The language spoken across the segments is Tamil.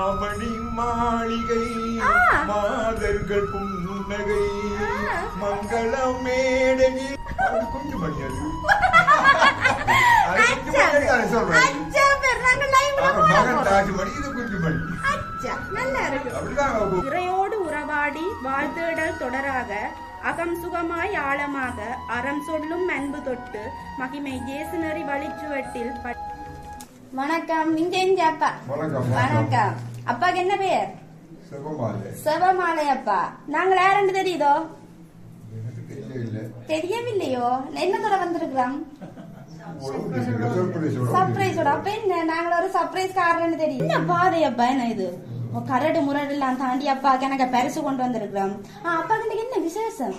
மாமணி மாளிகை மாதர்கள் புன்னகை மங்கள மேடையில் கொஞ்சம் மணியாது இறையோடு உறவாடி வாழ்த்தேடல் தொடராக அகம் சுகமாய் ஆழமாக அறம் சொல்லும் அன்பு தொட்டு மகிமை ஜேசுனரி வழிச்சுவட்டில். வணக்கம். நீங்க எங்க அப்பா? வணக்கம். அப்பாக்கு என்ன பேர்? செவமாலை. அப்பா நாங்கள் யாருன்னு தெரியுதோ? தெரியவில்லையோ? என்னத்தோட வந்திருக்கிறோம்? சர்ப்ரைஸோட. அப்ப என்ன நாங்கள ஒரு சர்ப்ரைஸ் காரணம் தெரியும். என்ன பாதை அப்பா? என்ன இது கரடு முரடு எல்லாம் தாண்டி அப்பாக்கு எனக்கு பரிசு கொண்டு வந்திருக்கிறோம். அப்பாக்கு என்ன விசேஷம்?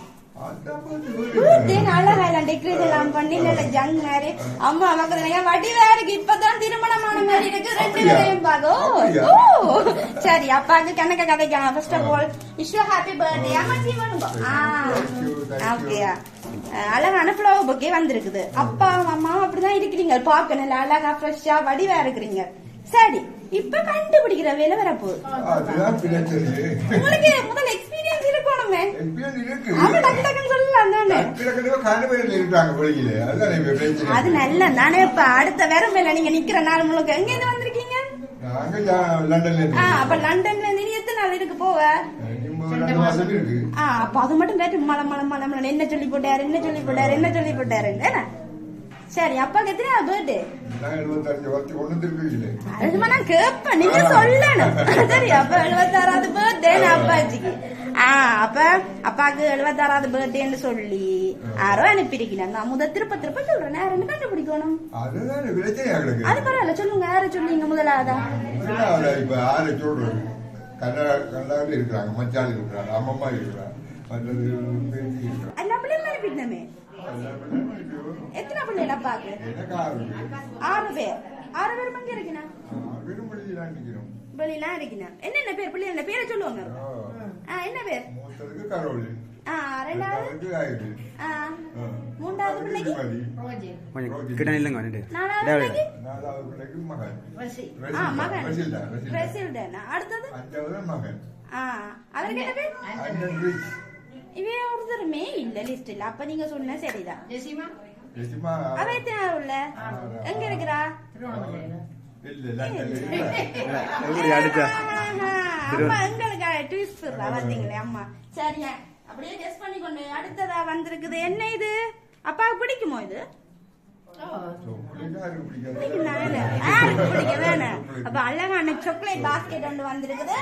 அழகா டெக்கரேட் எல்லாம் பண்ணி நல்ல ஜங் மாதிரி அம்மா மக்கள் வடிவா இருக்கு. இப்பதான் திருமணமான மாதிரி இருக்கு. 2 பேரையும் பாக்கும். சரி அப்பாக்கு கணக்க கதைக்கலாம். First of all wish you happy birthday. அம்மாச்சி வேணுங்க. ஓகேயா? அழகான ஃப்ளவர் பொக்கே வந்திருக்குது. அப்பா அம்மா அப்படிதான் இருக்கிறீங்க. பார்க்க நல்ல அழகா ஃப்ரெஷ்ஷா வடிவா இருக்கிறீங்க. சரி இப்ப கண்டுபிடிக்கிற வேலை வரப்போகுது. உங்களுக்கு முதல் எக்ஸ்பீரியன்ஸ் இருக்கணுமே. அது நல்ல தானே. இப்ப அடுத்த வேற மேல நீங்க நிக்கிற நாள் முழுக்க எங்க இருந்து வந்திருக்கீங்க? அப்ப லண்டன்ல இருந்து எத்தனை நாள் இருக்கு போவ? அப்ப அது மட்டும் கேட்டு மலம் மலம் மலம் என்ன சொல்லி போட்டாரு. சரி அப்பாக்கு எத்தனை பர்த்டே? நான் கேப்பேன், நீங்க சொல்லணும். சரி அப்ப 76வது பர்த்டே அப்பாச்சிக்கு. அப்ப அப்பாக்கு 76வது பர்த்டேன்னு சொல்லி யாரோ அனுப்பியிருக்கீங்க. நான் திருப்ப சொல்றேன். யாருன்னு கண்டுபிடிக்கணும். அது பரவாயில்ல சொல்லுங்க. யார சொல்லுங்க முதலாவதா? இருக்கிறாங்க, மச்சான் இருக்கிறாங்க, அம்மம்மா இருக்கிறாங்க. அனுப்பிட்டமே. எத்தனை பிள்ளைங்க அப்பாக்கு? 6 பேர். 6 பேர் பங்கு இருக்கீங்க. வெளியெல்லாம் இருக்கீங்க. என்னென்ன பேர் பிள்ளைங்க? பேரை சொல்லுவாங்க. என்ன பேர்? ரெண்டாவது? மூன்றாவது பிள்ளைக்கு? நாலாவது மகன். அடுத்தது? அவருக்கு என்ன பேர்? இவே ஒருத்தருமே இல்ல லிஸ்ட் இல்ல. அப்ப நீங்க சொன்ன சரிதான். அவ எத்தனை உள்ள எங்க இருக்கிறா? அம்மா எங்களுக்கு ட்விஸ்ட் பாத்தீங்களே அம்மா. சரியா அப்படியே கெஸ் பண்ணி கொண்டு அடுத்ததா வந்திருக்குது. என்ன இது? அப்பாவுக்கு பிடிக்குமோ இது? அப்ப அழகான சாக்லேட் பாஸ்கெட் ஒன்று வந்திருக்குது.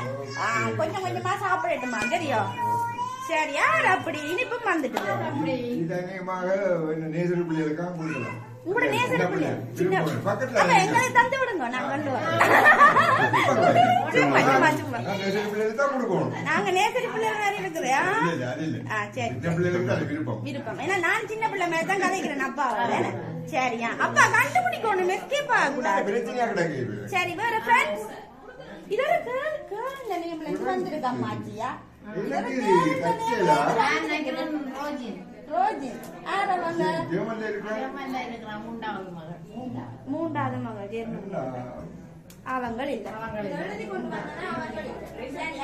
கொஞ்சம் கொஞ்சமா சாப்பிடட்டுமா? தெரியும். சரி யார் அப்படி இனிப்பும் வந்துட்டு உங்களோட நேசரி பிள்ளை சின்ன எங்களை தந்து விடுங்க. நான் கொண்டு நாங்க நேசரி பிள்ளை மாதிரி இருக்கிறேன். விருப்பம். ஏன்னா நான் சின்ன பிள்ளை மாதிரி தான் கதைக்கிறேன் அப்பா. சரியா அப்பா கண்டுபிடிக்கணும். எஸ்கேப் ஆக கூடாது. சரி வேற ஃப்ரெண்ட்ஸ் இது ஒரு கேர்ள் நேம்ல வந்திருக்கா மாச்சியா? மூன்றாவது மகள் அவங்கள் இல்ல.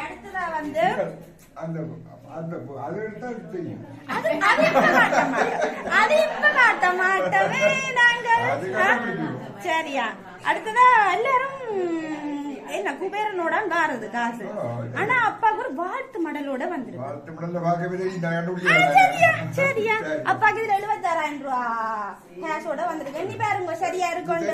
அடுத்ததா வந்து அது இப்ப காட்ட மாட்டவே நாங்கள். சரியா அடுத்ததா எல்லாரும் என்ன குபேரனோட வாரது காசு. ஆனா அப்பாவுக்கு ஒரு வாழ்த்து மடலோட வந்துருக்கு. சரியா அப்பாக்கு இதுல 76,000 ரூபா கேஷோட வந்திருக்கு. நீ பாருங்க சரியா இருக்கும்.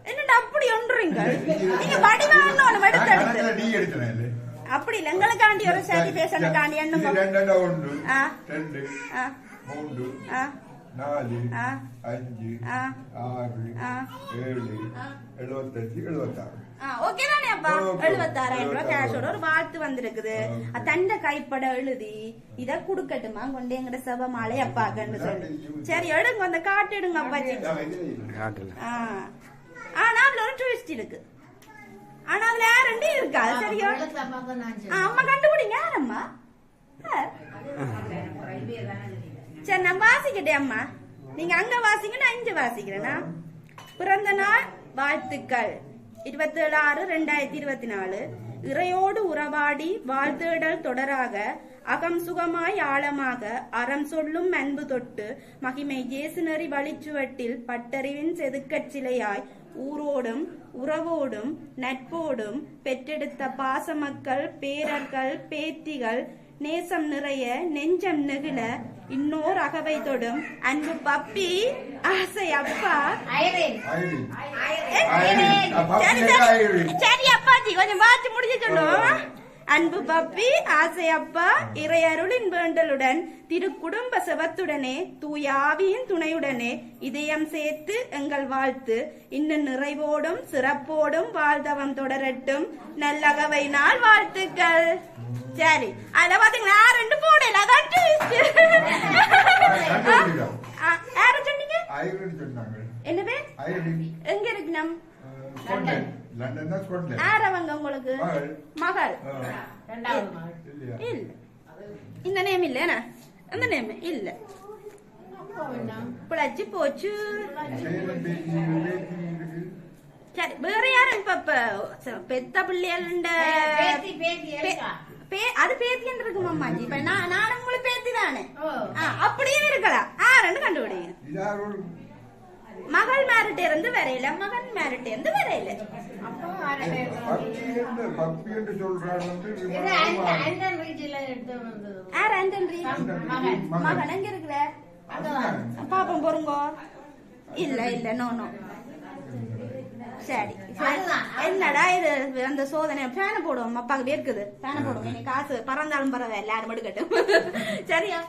என்னடா அப்படி ஒன்றுங்க நீங்க வடிவான அப்படி இல்ல எங்களுக்காண்டி ஒரு சாட்டிஸ்பேஷனுக்காண்டி எண்ணுங்க. 4, 5, 6, 7, 75, 76. ஓகே தானே அப்பா? 76,000 ரூபாய் கேஷோட ஒரு வாழ்த்து வந்திருக்குது. தண்ட கைப்பட எழுதி இத குடுக்கட்டுமா கொண்டு எங்கட செவமாலை அப்பாக்கன்னு சொல்லி. சரி எடுங்க அந்த காட்டு எடுங்க அப்பாச்சி. ஆனா அதுல ஒரு ட்விஸ்ட் இருக்கு. ஆனா அதுல யாருண்டி இருக்கா? சரியா அம்மா கண்டுபிடிங்க. யாரம்மா? சரி நான் வாசிக்கிட்டேன் அம்மா. நீங்க அங்க வாசிங்க, நான் இங்க வாசிக்கிறேன்னா. பிறந்த நாள் வாழ்த்துக்கள் 27/6/2024. இறையோடு உறவாடி வாழ்த்தேடல் தொடராக அகம் சுகமாய் ஆழமாக அறம் சொல்லும் அன்பு தொட்டு மகிமை இயேசுநெறி வழிச்சுவட்டில் பட்டறிவின் செதுக்கச் சிலையாய் ஊரோடும் உறவோடும் நட்போடும் பெற்றெடுத்த பாசமக்கள் பேரர்கள் பேத்திகள் நேசம் நிறைய நெஞ்சம் நெகிழ இன்னோர் அகவை தொடும் அன்பு பப்பி ஆசை அப்பா. சரி அப்பாஜி கொஞ்சம் பார்த்து முடிச்சு சொல்லுவோம். அன்பு பப்பி ஆசை அப்பா இறையருளின் வேண்டலுடன் திருக்குடும்ப செவத்துடனே தூயாவியின் துணையுடனே இதயம் சேர்த்து எங்கள் வாழ்த்து இன்னும் நிறைவோடும் சிறப்போடும் வாழ்தவம் தொடரட்டும் நல்லகவை நாள் வாழ்த்துக்கள். சரி அத பாத்தீங்களா 2 போடல அதான் யார சொன்னீங்க? என்ன பேர் எங்க இருக்கு? நம் யாரவங்க உங்களுக்கு மகள்? இல்ல இந்த நேம் இல்ல அந்த நேம் இல்ல பிழைச்சு போச்சு. சரி வேற யாரும் இப்ப பெத்த பிள்ளைகள் அது பேத்தின்னு இருக்கு மாமாஜி. இப்ப நான் உங்களுக்கு பேத்தி தானே அப்படியே இருக்கலாம். ஆறுன்னு கண்டுபிடிங்க. மகள் மேரிட்டே இருந்து வரையில மகன் மேரிட்டே இருந்து வரையில மகன் எங்க இருக்கிற பாப்பம் பொறுங்கோ. இல்ல இல்ல நோ நோ. சரி என்னடா இது அந்த சோதனை ஃபேனை போடுவோம். அப்பாக்கு வேர்க்குது ஃபேனை போடுவோம். இன்னைக்கு காசு பறந்தாலும் பரவாயில்ல எல்லாரும் எடுக்கட்டும். சரியா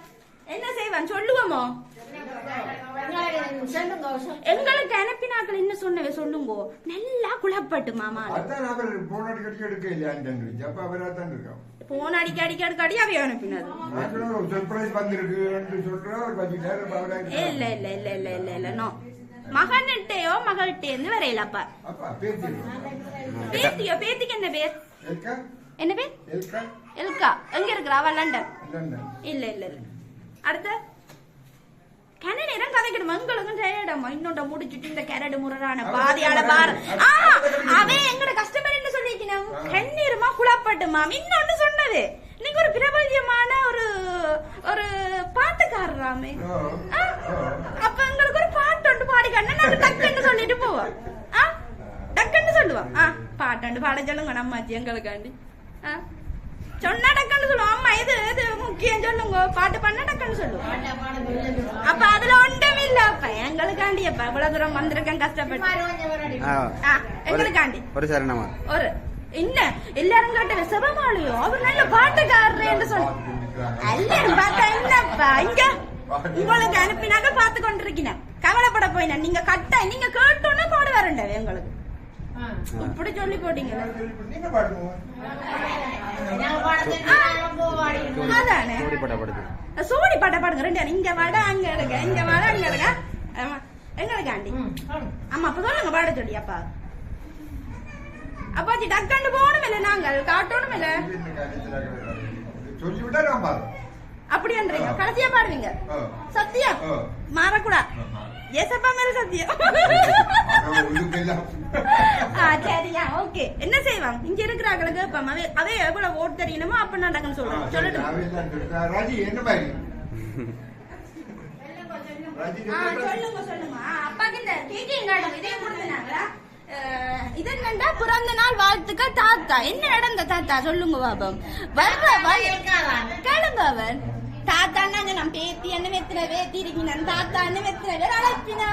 என்ன செய்வான் சொல்லுவோமோ? எங்களுக்கு அனுப்பினாக்கள் என்ன சொன்னவே சொல்லுங்கோ. நல்லா குழப்பட்டு மாமா போன் அடிக்க அவைய அனுப்பினது. இல்ல இல்ல இல்ல இல்ல இல்ல இல்ல நோ. மகன்கிட்டயோ மகள்கிட்ட வரையிலப்பா. பேத்தியோ பேத்திக்கு என்ன பேர்? என்ன பேர்? எல்கா. எங்க இருக்கிறா? அவ லண்டன். இல்ல இல்ல இல்ல. அடுத்த கன நேரம் கதைக்கணும். எங்களுக்கும் டயர்டம்மா. இன்னொண்ட முடிச்சுட்டு இந்த கரடு முரடான பாதியால பாரு. அவன் எங்கட கஸ்டமர் என்ன சொல்லிக்கணும்? கண்ணீருமா குழப்பட்டுமா. இன்னொன்னு சொன்னது நீங்க ஒரு பிரபல்யமான ஒரு பாட்டுக்காரராமே. அப்ப எங்களுக்கு ஒரு பாட்டு ஒன்று பாடிக்கணும். நாங்க டக்குன்னு சொல்லிட்டு போவோம். டக்குன்னு சொல்லுவோம். பாட்டு பாட சொல்லுங்க நம்மாச்சி எங்களுக்காண்டி. சொன்னா டக்குன்னு சொல்லுவோம். அம்மா இது இது முக்கியம் சொல்லுங்க. பாட்டு பண்ண டக்குன்னு சொல்லுவோம். அப்ப அதுல ஒன்றும் இல்ல. அப்ப எங்களுக்காண்டி அப்ப இவ்வளவு தூரம் வந்திருக்கேன் கஷ்டப்பட்டு எங்களுக்காண்டி ஒரு என்ன எல்லாரும் கேட்ட சிவமாலையோ அவர் நல்ல பாட்டுக்காரர் என்று சொன்ன எல்லாரும் பார்த்தா என்னப்பா இங்க உங்களுக்கு அனுப்பினாக்க பாத்து கொண்டிருக்கீங்க. கவலைப்பட போயின நீங்க கட்ட நீங்க கேட்டோன்னு பாட வரண்ட எங்களுக்கு இப்படி சொல்லி போட்டீங்க. அதானே சோடி பாட்ட பாடுங்க. ரெண்டு இங்க வாட அங்க எடுங்க இங்க வாட அங்க எடுங்க எங்களுக்காண்டி. ஆமா அப்ப சொல்லுங்க பாட சொல்லி. அப்பா அப்பாச்சி டக்காண்டு போகணும் இல்ல நாங்கள் காட்டணும் இல்ல அப்படின்றீங்க. கடைசியா பாடுவீங்க சத்தியம் மாறக்கூடாது. ஏசப்பா மேல சத்தியம். சரியா ஓகே. என்ன செய்வான் இங்க இருக்கிறாங்களுக்கு அவே எவ்வளவு ஓட்டு தெரியணுமோ அப்ப நான் டக்குன்னு சொல்றேன். சொல்லட்டும் சொல்லுங்க சொல்லுங்க. அப்பாக்கு இந்த கேக்கு எங்காடும் இதே கொடுத்தனாங்களா? இது என்னண்டா பிறந்த நாள் வாழ்த்துக்கள் தாத்தா. என்ன நடந்த தாத்தா சொல்லுங்க பாபம். கேளுங்க அவர் தாத்தான்னா நம்ம பேத்தி என்ன எத்தனை பேத்தி இருக்கீங்க தாத்தா என்ன எத்தனை பேர் அழைப்பினா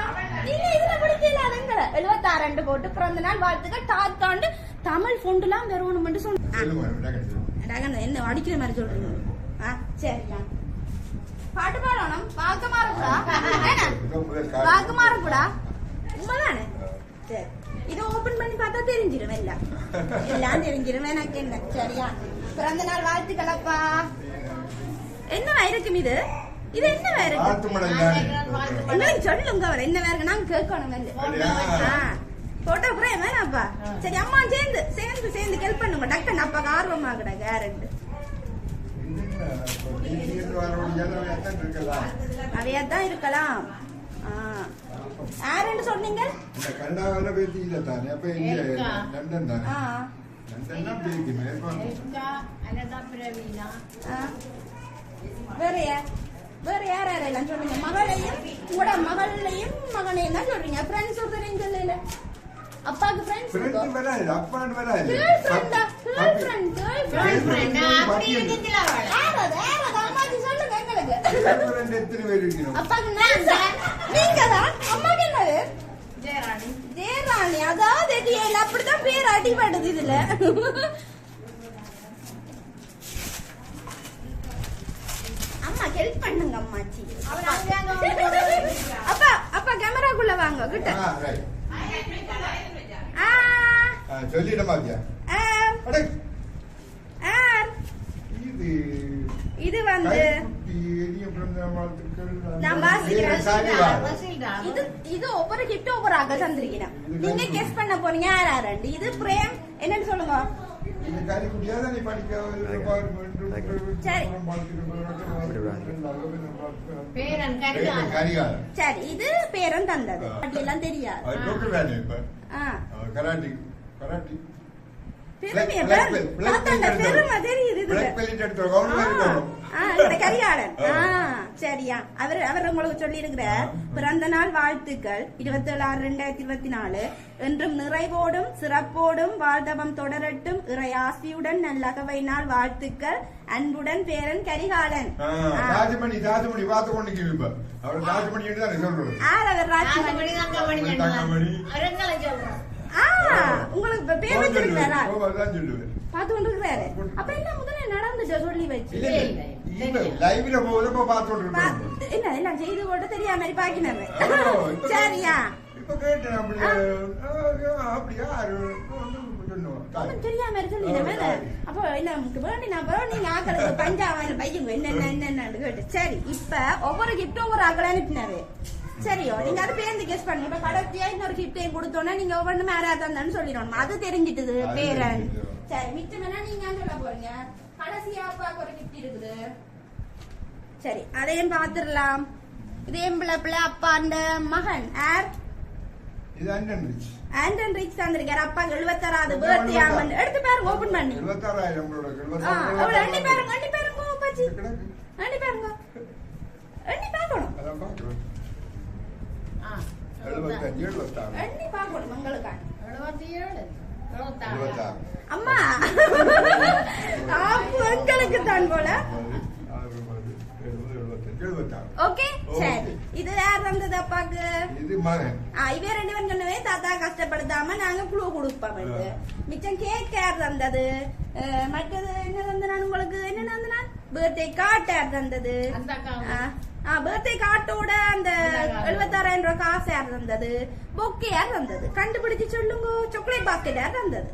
இல்ல இதுல பிடிக்கல. அதுங்களை 76 போட்டு பிறந்த நாள் வாழ்த்துக்கள் தாத்தாண்டு தமிழ் பொண்டுலாம் வரணும்னு சொன்ன என்ன அடிக்கிற மாதிரி சொல்றீங்க. சரியா பாட்டு பாடணும். வாக்கு மாறக்கூடா வாக்கு மாறக்கூடா உண்மைதானே? சரி இதை ஓபன் பண்ணி பார்த்தா தெரிஞ்சிடும். எல்லாம் தெரிஞ்சிடும் எனக்கு என்ன. சரியா பிறந்த நாள் வாழ்த்துக்கள் அப்பா. என்னவா இருக்கும் இது? இது என்னவா இருக்கு? எங்களுக்கு சொல்லுங்க அவர் என்னவா இருக்கு நாங்க கேட்கணும். போட்டோ புரியும் வேணாப்பா. சரி அம்மா சேர்ந்து ஹெல்ப் பண்ணுங்க. டக்குன்னு அப்பாக்கு ஆர்வமா கிட கேரண்ட் அவையாதான் இருக்கலாம். யாருன்னு சொன்னீங்க இந்த கனடாவில் பேசி இல்லை தானே அப்ப இங்க லண்டன் தானே ஆ லண்டன் தான் பேசிக்குமே வேற யாரெல்லாம் சொல்றீங்க மகளையும் உங்களோட மகளையும் மகனையும் தான் சொல்றீங்க ஃப்ரெண்ட்ஸ் ஒருத்தரையும் சொல்லல அப்பாக்கு ஃப்ரெண்ட்ஸ் ஃப்ரெண்ட் வராது அப்பான்னு வராது கேர்ள் ஃப்ரெண்ட் அம்மாக்கு சொல்லுங்க எங்களுக்கு ஃப்ரெண்ட் எத்தனை பேர் இருக்கணும் அப்பாக்கு நீங்க தான் அம்மாக்கு என்னது ஜெயராணி அதாவது அப்படிதான் பேர் அடிபடுது இதுல அம்மா ஹெல்ப் பண்ணுங்க அம்மாச்சி அப்பா அப்பா கேமராக்குள்ள வாங்க கிட்ட சொல்லிட மாத்தியா இது வந்து நான் வாசிக்கிறேன் இது ஒவ்வொரு கிஃப்ட் ஒவ்வொரு ஆக தந்திருக்கேன் நீங்க கெஸ் பண்ண போறீங்க யாராண்டு இது பிரேம் என்னன்னு சொல்லுங்க சரி இது பேரன் தந்தது எல்லாம் தெரியாது கரிகாலன் சரியா அவர் உங்களுக்கு சொல்லி இருக்கிற பிறந்த நாள் வாழ்த்துக்கள் 27/6/2024 என்றும் நிறைவோடும் சிறப்போடும் வாழ்தவம் தொடரட்டும் இறை ஆசியுடன் நல்லகவை நாள் வாழ்த்துக்கள் அன்புடன் பேரன் கரிகாலன் உங்களுக்கு பேர் வச்சிருக்காரா பாத்து கொண்டு இருக்கிறாரு அப்ப என்ன முதல்ல நடந்துட்டு சொல்லி வச்சு என்ன எல்லாம் செய்து போட்டு தெரியாம மாதிரி பாக்கினது சரியா தெரியாம சொல்லிடுவேன் அப்போ என்ன வேண்டி நான் நீங்க ஆக்களுக்கு பஞ்சாவது பையங்க என்னென்ன கேட்டு சரி இப்ப ஒவ்வொரு கிஃப்டும் ஒவ்வொரு ஆக்களை அனுப்பினாரு சரியோ நீங்க அது பேருந்து கெஸ் பண்ணுங்க இப்ப கடைசியா இன்னொரு கிஃப்டையும் கொடுத்தோன்னா நீங்க ஒவ்வொன்று மேரா தந்தான்னு சொல்லிடணும் அது தெரிஞ்சிட்டுது பேரன் சரி மிச்சமெல்லாம் நீங்க சொல்ல போறீங்க கடைசியா அப்பாவுக்கு ஒரு கிஃப்ட் இருக்குது சரி அதையும் பாத்துடலாம் இதே பிள்ளை அப்பா அந்த மகன் யார் ஆண்டன் ரிச் தந்திருக்காரு அப்பா 76வது பர்த்டே ஆமன் எடுத்து பாருங்க ஓபன் பண்ணி 76,000 ரெண்டு பேருங்க பாச்சி ரெண்டு பேருங்க பார்க்கணும் 75 எண்ணி பார்க்கணும் மங்களுக்கு 77 அம்மா உங்களுக்கு தான் போல ஓகே சரி இது யார் வந்தது அப்பாக்கு இது மகன் இவே ரெண்டு பேரும் சொன்னவே தாத்தா கஷ்டப்படுத்தாம நாங்க குழு கொடுப்போம் மிச்சம் கேக் யார் தந்தது மற்றது என்ன தந்தனா உங்களுக்கு என்ன தந்தனா பர்த்டே கார்டு யார் தந்தது பர்த்டே கார்டோட அந்த 76,000 ரூபாய் காசு யார் தந்தது பொக்கே யார் தந்தது கண்டுபிடிச்சு சொல்லுங்க சாக்லேட் பாஸ்கெட் யார் தந்தது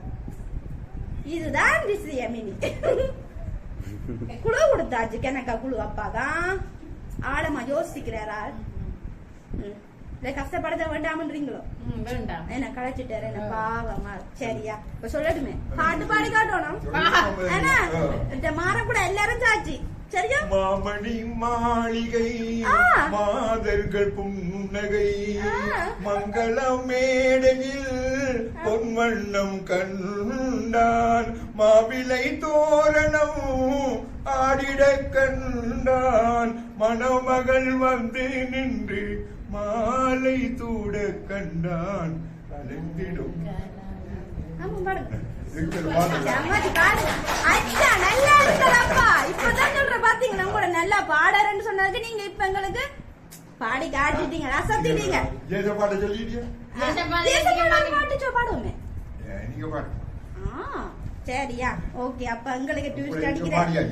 இதுதான் விஷயம் இனி குழு கொடுத்தாச்சு கணக்கா குழு அப்பாதான் ஆழமா யோசிக்கிறாரா கஷ்டப்படத வேண்டாமன்றீங்களோ என்ன களைச்சிட்டாரு என்ன பாவமா சரியா இப்ப சொல்லட்டுமே பாட்டு பாடி காட்டணும் மாறக்கூட எல்லாரும் சாட்சி சரியா மாமணி மாளிகை மாதர்கள் புன்னகை மங்கள மேடையில் பொன்வண்ணம் கண்டான் மாவிலை தோரணம் ஆடிட கண்டான் மணமகள் வந்து நின்று மாலை தூட கண்டான் கலந்திடும் நல்லா பாடறன்னு சொன்னதுக்கு நீங்க இப்ப எங்களுக்கு பாடி காட்டிட்டீங்க ரசத்திட்டீங்க பாடுவோமே சரியா ஓகே அப்ப எங்களுக்கு டியூஸ்ட் அடிக்கிறேன்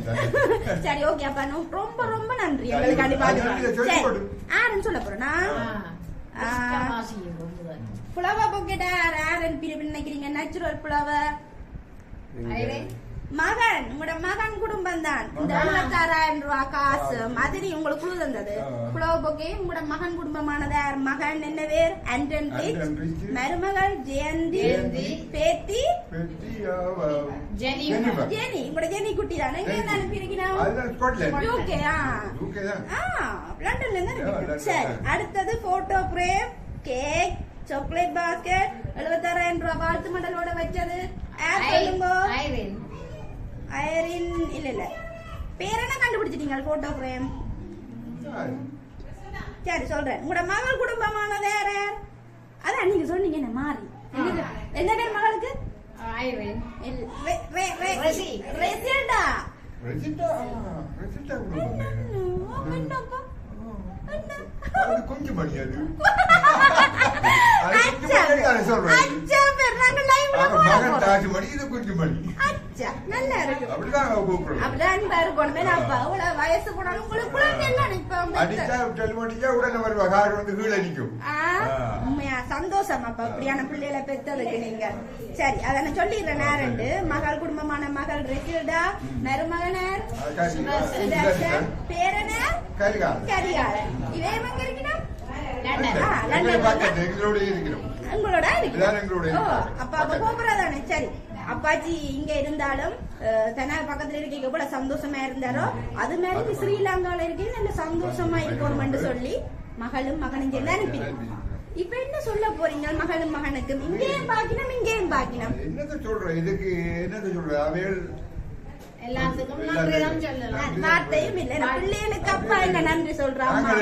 சரி ஓகே அப்ப ரொம்ப ரொம்ப நன்றி எங்களுக்கு யாருன்னு சொல்ல போறேன்னா புலவா பொக்கெட்டா யாருன்னு நினைக்கிறீங்க நேச்சுரல் புலவ மகன் உங்களோட மகன் குடும்பம் தான் இந்த 76,000 ரூபாய் காசு மாதிரி உங்களுக்கு குழு தந்தது புலவ பொக்கே உங்களோட மகன் குடும்பமானது மகன் என்ன பேர் ஆண்டன் ரிச் மருமகள் ஜெயந்தி பேத்தி ஜெனி உங்களோட ஜெனி குட்டி தானே எங்க அனுப்பியிருக்கீங்க யூகே லண்டன்ல இருந்து சரி அடுத்தது photo frame cake chocolate basket 76,000 ரூபாய் வாழ்த்து மடலோட வச்சது சொல்லுங்க. ஐரின் இல்ல பேர் என்ன கண்டுபிடிச்சிட்டீங்க? Photo frame. சரி சொல்றேன். உங்களோட மகள் குடும்பமானது யார்? அதான் நீங்க சொன்னீங்க என்ன மாறி. என்ன பேர் மகளுக்கு? ஐரின். ரெசிடா. கொஞ்சம் மணி அது நல்லா இருக்கு. வயசு போனாலும் உண்மையா சந்தோஷம். அப்ப அப்படியான பிள்ளைகளை பெற்றதுக்கு நீங்க. சரி அத சொல்லிடுறேன். நேரண்டு மகள் குடும்பமான மகள் ரெசில்டா, மருமகனர் பேரனர் கரிகாலன். இவே எங்க இருக்கணும்? உங்களோட அப்பா போறதானே. சரி அப்பாச்சி இங்க இருந்தாலும் பக்கத்துல இருக்க கூட சந்தோஷமா இருந்தாரோ அது மாதிரி ஸ்ரீலங்கால இருக்கே நல்ல சந்தோஷமா இருக்கணும்னு சொல்லி மகளும் மகனும் சேர்ந்து அனுப்பி. இப்ப என்ன சொல்ல போறீங்க? மகளும் மகனுக்கும் இங்கேயும் பாக்கினோம் இங்கேயும் பாக்கினோம். என்னது சொல்ற இதுக்கு? என்னது சொல்ற? அவைகள் எல்லாத்துக்கும் நன்றி தான் சொல்லலாம். வார்த்தையும் இல்ல. பிள்ளைகளுக்கு அப்பா என்ன நன்றி சொல்றாங்க?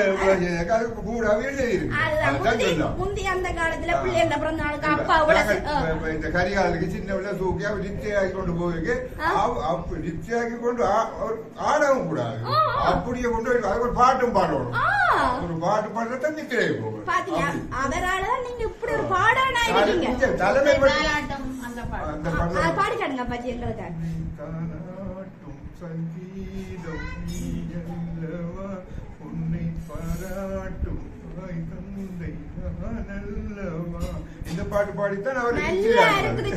முந்தி அந்த காலத்துல பிள்ளைங்க பிறந்த நாளுக்கு அப்பா இந்த கரிகாலுக்கு சின்ன பிள்ளை தூக்கி நிச்சயாக்கி கொண்டு போயிருக்கு. நிச்சயாக்கி கொண்டு ஆடவும் கூடாது. அப்படியே கொண்டு போய் அது ஒரு பாட்டும் பாடணும். ஒரு பாட்டு பாடுறத நிச்சயம் போகும். பாத்தீங்க அதனாலதான் நீங்க இப்படி ஒரு பாடானா இருக்கீங்க. தலைமை பாடி காட்டுங்க அப்பாச்சி எங்களுக்கு. சங்கீதம் நீயல்லவா உன்னை பாராட்டும் தந்தை நானல்லவா. இந்த பாட்டு பாடித்தான் அவர் நல்லா இருக்குது.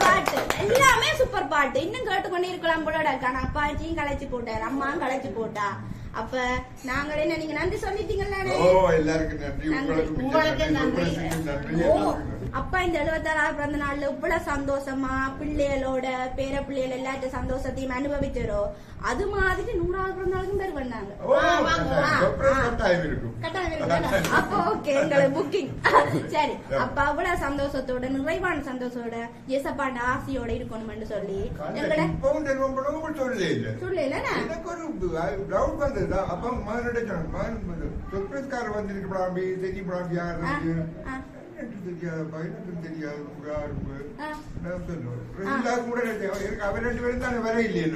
பாட்டு எல்லாமே சூப்பர் பாட்டு. இன்னும் கேட்டுக்கொண்டே இருக்கலாம் போல. அப்பாச்சியும் கலைச்சு போட்டார், அம்மாவும் கலைச்சு போட்டா. அப்ப நாங்க என்ன நீங்க நன்றி சொல்லிட்டீங்களா? எல்லாருக்கும் நன்றி. உங்களுக்கு நன்றி. அப்பா இந்த 76வது பிறந்த நாள்ல இவ்வளவு சந்தோஷமா பிள்ளைகளோட பேர பிள்ளைகள் எல்லாத்தையும் சந்தோஷத்தையும் அனுபவிச்சோ அது மாதிரி 100வது பிறந்த நாளுக்கும் பேர் பண்ணாங்க. அப்ப ஓகே எங்களுக்கு புக்கிங். சரி அப்பா அவ்வளவு சந்தோஷத்தோட நிறைவான சந்தோஷத்தோட ஏசப்பாண்ட ஆசையோட இருக்கணும்னு சொல்லி எங்கட சொல்லல அவர் 2 பேரும் தானே வர இல்லையோ.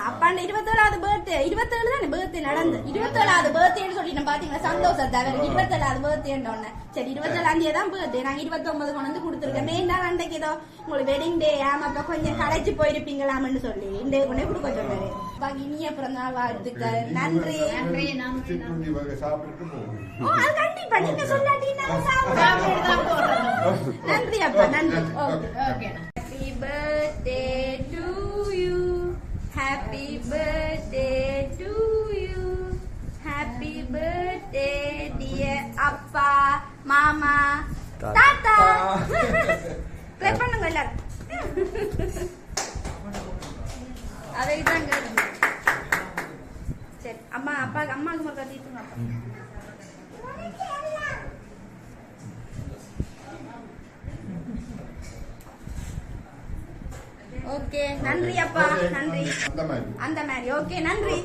அப்பாண்ட 27வது பர்த்டே 27 தானே பர்த்டே நடந்து 27வது பர்த்டேன்னு சொல்லிட்டு பாத்தீங்களா சந்தோஷத்தை. 27வது பர்த்டேன்னு சரி 27ஆம் தேதி தான் பர்த்டே. நாங்க 29 கொண்டு வந்து கொடுத்துருக்கோம். மெயினா அன்றைக்கு ஏதோ உங்களுக்கு வெட்டிங் டே ஆமாப்பா கொஞ்சம் களைச்சு போயிருப்பீங்களாம்னு சொல்லி இந்த கொண்டே கொடுக்க சொன்னாரு. இனிய பிறந்த நாள் வாழ்த்துக்கள். நன்றி. கண்டிப்பா நீங்க சொல்லாட்டி நன்றி அப்பா நன்றி. Happy birthday to you. Happy birthday to you. Happy birthday dear அப்பா மாமா தாத்தா. ப்ளே பண்ணுங்க எல்லாரும். அதை தாங்க. சரி அம்மா அப்பாக்கு அம்மாக்கு மட்டும் கத்திட்டுங்க. ஓகே நன்றி அப்பா நன்றி. அந்த மாதிரி ஓகே நன்றி.